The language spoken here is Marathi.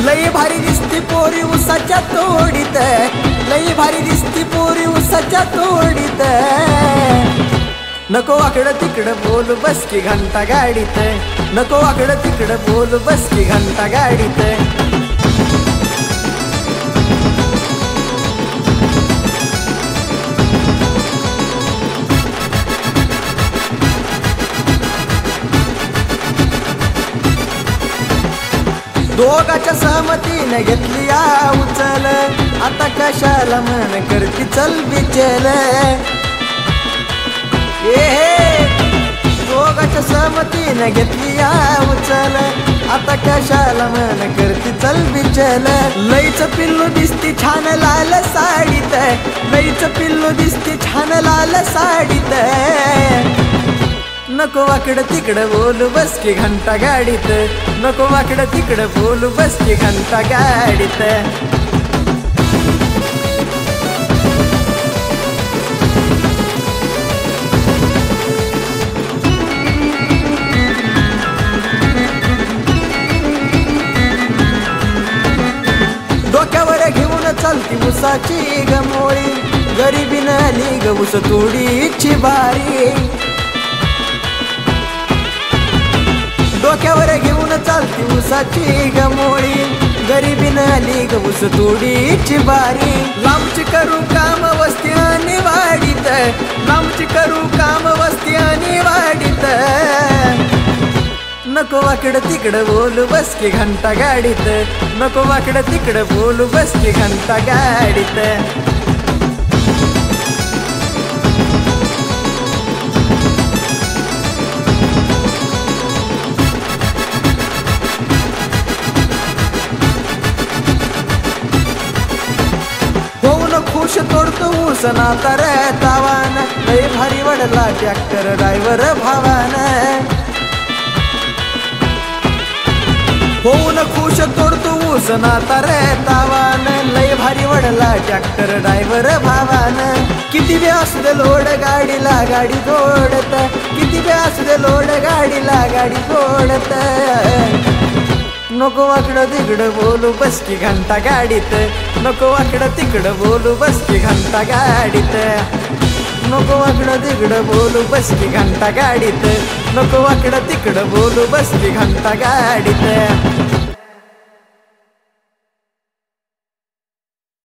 लई भारी दिसती पोरी उसाच्या तोडीत, लई भारी दिसती पोरी उसाच्या तोडीत. नको वाकडं तिकडं बोल बस की घंटा गाडीत, नको वाकडं तिकडं बोल बस की घंटा गाडीत. दोघाच्या सहमतीने घेतली या उचल, आता कशाला मन करती चल बिचल. दोघाच्या सहमतीने घेतली या उचल, आता कशाला मन करती चल बिचल. लईच पिल्लू दिसती छान लाल साडीत, लईच पिल्लू दिसती छान लाल साडीत. नको वाकडं तिकडं बोलू बस की घंटा गाडीत, नको वाकडं तिकडं बोलू बस की घंटा गाडीत. डोक्यावर घेऊन चालती उसाची गमोळी, गरिबी नाली ग ऊस तोडीची बारी. डोक्यावर घेऊन चालती उसाची गमोळी, गरिबी नाली ग ऊस तोडीची बारी. लांबची करू काम वस्ती आणि वाडीत, लांबची करू काम वस्ती आणि वाडीत. नको वाकडं तिकडं बोलू बस की घंटा गाडीत, नको वाकडं तिकडं बोलू बस की घंटा गाडीत. खुश तोडतो ऊस नाता रे तावान, लय भारी वडला ट्रॅक्टर ड्रायव्हर भावान. होऊन खुश तोडतो ऊस नाता रे तावान, लय भारी वडला ट्रॅक्टर ड्रायव्हर भावान. किती बी असू दे लोड गाडीला गाडी जोडत, किती बी असू दे लोड गाडीला गाडी जोडत. नको वाकडं तिकडं बोलू बस की घंटा गाडीत, नको वाकडं तिकडं बोलू बस की घंटा गाडीत. नको वाकडं तिकडं बोलू बस की घंटा गाडीत, नको वाकडं तिकडं बोलू बस की घंटा गाडीत.